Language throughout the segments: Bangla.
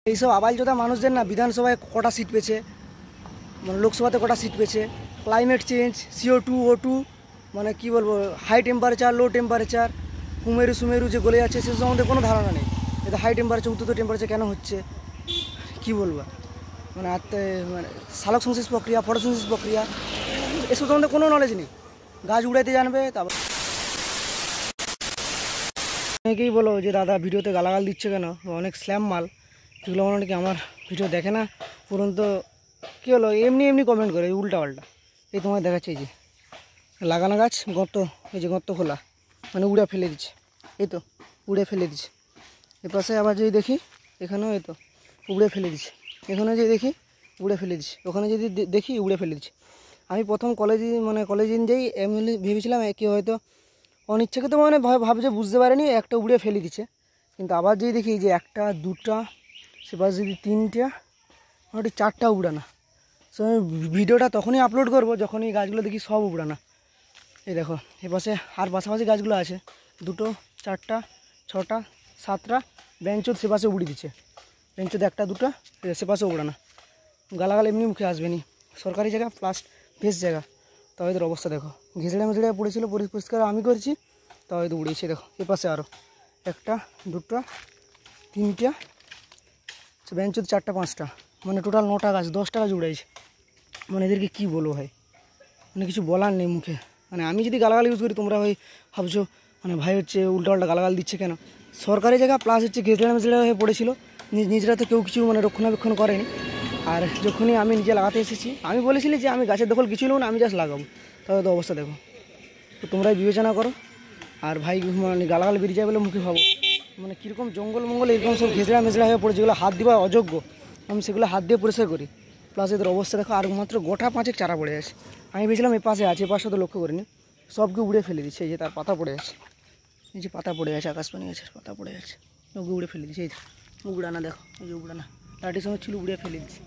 এইসব আবালচোদা মানুষদের না বিধানসভায় কটা সিট পেয়েছে, মানে লোকসভাতে কটা সিট পেয়েছে, ক্লাইমেট চেঞ্জ, CO2 O2, মানে কি বলবো, হাই টেম্পারেচার লো টেম্পারেচার, কুমেরু সুমেরু যে গলে যাচ্ছে সে সম্বন্ধে কোনো ধারণা নেই। এটা হাই টেম্পারেচার উত্তর টেম্পারেচার কেন হচ্ছে, কি বলবো, মানে মানে সালোক সংশ্লেষ প্রক্রিয়া, ফটোসিনথেসিস প্রক্রিয়া, এসব সম্বন্ধে কোনো নলেজ নেই। গাছ উড়াইতে জানবে। তারপর অনেকেই বলো যে দাদা ভিডিওতে গালাগাল দিচ্ছে কেন, অনেক স্ল্যাম মাল, এগুলো অনেকে আমার ভিডিও দেখে না, পরন্ত কী হলো এমনি এমনি কমেন্ট করে উল্টা পাল্টা। এই তোমার দেখাচ্ছে, এই যে লাগানো গাছ গর্ত, এই যে গর্ত খোলা, মানে উড়ে ফেলে দিচ্ছে, এই তো উড়ে ফেলে দিচ্ছে। এর পাশে আবার যদি দেখি এখানেও এই তো উড়ে ফেলে দিচ্ছে, এখানে যদি দেখি উড়ে ফেলে দিচ্ছে, ওখানে যদি দেখি উড়ে ফেলে দিচ্ছে। আমি প্রথম কলেজে যেই এমনি ভেবেছিলাম কি হয়তো অনিচ্ছাকৃত মানে ভাবছে, বুঝতে পারেনি একটা উড়ে ফেলে দিচ্ছে। কিন্তু আবার যদি দেখি যে একটা দুটা, সেবার যদি তিনটা, মোটামুটি চারটা উড়ানা। সো আমি ভিডিওটা তখনই আপলোড করব যখন এই গাছগুলো দেখি সব উড়ানা। এই দেখো এপাশে আর পাশাপাশি গাছগুলো আছে, দুটো, চারটা, ছটা, সাতটা, বেঞ্চত সেপাশে উড়িয়ে দিচ্ছে, বেঞ্চত একটা দুটো, সেপাশে উড়ানা। গালাগাল এমনি মুখে আসবে নি, সরকারি জায়গা প্লাস বেশ জায়গা, তাও এদের অবস্থা দেখো, ঘেঁচড়ে মেঝড়ে পড়েছিল, পরিষ্কার আমি করেছি, তাও এদের উড়িয়েছে। দেখো এপাশে আরও একটা দুটো তিনটা, বেঞ্চত চারটা পাঁচটা, মানে টোটাল 9টা গাছ, 10টা গাছ উড়াইছে। মানে এদেরকে কী বলবো ভাই, মানে কিছু বলার নেই মুখে। মানে আমি যদি গালাগাল ইউজ করি তোমরা ভাই ভাবছো মানে ভাই হচ্ছে উল্টা গালাগাল দিচ্ছে কেন। সরকারি জায়গা প্লাস হচ্ছে ঘেঁচড়ে মেঝড়ে হয়ে পড়েছিল, নিজেরা তো কেউ কিছু মানে রক্ষণাবেক্ষণ করেনি। আর যখনই আমি নিজে লাগাতে এসেছি, আমি বলেছিলি যে আমি গাছের দখল কিছুই নেব না, আমি জাস্ট লাগাবো, তাহলে তো অবস্থা দেখো। তো তোমরাই বিবেচনা করো। আর ভাই মানে গালাগাল বেরিয়ে যায় বলে মুখে ভাবো, মানে কীরকম জঙ্গল মঙ্গল এরকম সব ঘেঁচড়া মেঝড়া হয়ে পড়ে, যেগুলো হাত দেওয়া অযোগ্য, আমি সেগুলো হাত দিয়ে পরিষ্কার করি। প্লাস এদের অবস্থা দেখো, আর মাত্র গোটা 5 চারা পড়ে আছে। আমি ভেবেছিলাম এ পাশে আছে, এ পাশে তো লক্ষ্য করিনি, সবকে উড়ে ফেলে দিচ্ছে। এই যে তার পাতা পড়ে আছে, এই যে পাতা পড়ে আছে, আকাশপানি গাছের পাতা পড়ে আছে, সবকে উড়ে ফেলে দিচ্ছে। এই উড়ানা দেখো, এই যে উড়ানা লাঠির সময় ছিল, উড়ে ফেলে দিচ্ছে।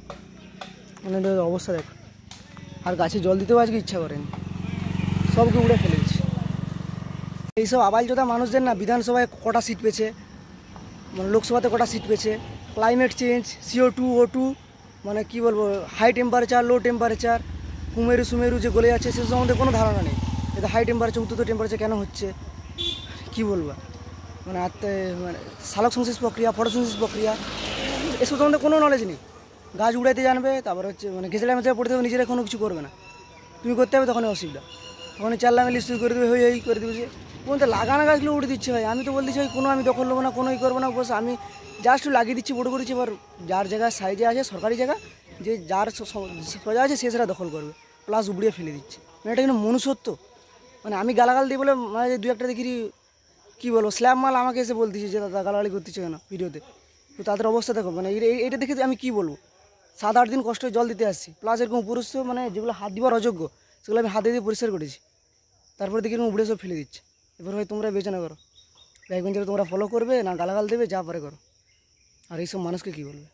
মানে অবস্থা দেখো, আর গাছে জল দিতেও আজকে ইচ্ছা করেনি, সবকে উড়ে ফেলে দিচ্ছে। এইসব আবালচোদা মানুষদের না বিধানসভায় কটা সিট পেয়েছে, মানে লোকসভাতে কটা সিট পেয়েছে, ক্লাইমেট চেঞ্জ, CO2 O2, মানে কি বলবো, হাই টেম্পারেচার লো টেম্পারেচার, কুমেরু সুমেরু যে গলে যাচ্ছে সে সম্বন্ধে কোনো ধারণা নেই। এটা হাই টেম্পারেচার উত্তর টেম্পারেচার কেন হচ্ছে, কি বলবো, মানে মানে সালোক সংশ্লেষ প্রক্রিয়া, ফটোসিনথেসিস প্রক্রিয়া, এসব সম্বন্ধে কোনো নলেজ নেই। গাছ উড়াইতে জানবে, তারপর হচ্ছে মানে ঘেঁচড়ে মেঝড়ে পড়তে হবে, নিজেরা কোনো কিছু করবে না, তুমি করতে হবে, তখনই অসুবিধা, তখন চাল্লা মিলিস তুই করে দেবে, হয়ে এই করে দেবে। যে বলতে লাগানো গাছগুলো উড়ে দিচ্ছে ভাই, আমি তো বল দিচ্ছি ভাই কোনো আমি দখল নেবো না, কোনোই করবো না, বস আমি জাস্ট লাগিয়ে দিচ্ছি, বড়ো করেছি। এবার যার জায়গায় সাইজে আছে সরকারি জায়গা, যে যার সোজা আছে সে সেটা দখল করবে, প্লাস উড়িয়ে ফেলে দিচ্ছে। মানে এটা কিন্তু মনুষ্যত্ব। মানে আমি গালাগাল দিই বলে মানে দু একটা দেখি কী বলবো স্ল্যাব মাল আমাকে এসে বলতেছি যে দাদা গালাগালি করতেছে কেন ভিডিওতে। তো তাদের অবস্থা দেখো, মানে এইটা দেখে আমি কী বলবো, 7-8 দিন কষ্ট জল দিতে আসছি, প্লাস এরকম পুরুষ মানে যেগুলো হাত দিবার অযোগ্য সেগুলো আমি হাতে দিয়ে পরিষ্কার করেছি, তারপরে দেখি এরকম উড়ে সব ফেলে দিচ্ছে। এবার ভাই তোমরা বিবেচনা করো, ব্যাকবেঞ্চারে তোমরা ফলো করবে না গালাগাল দেবে, যা পারে করো। আর এইসব মানুষকে কী বলবে।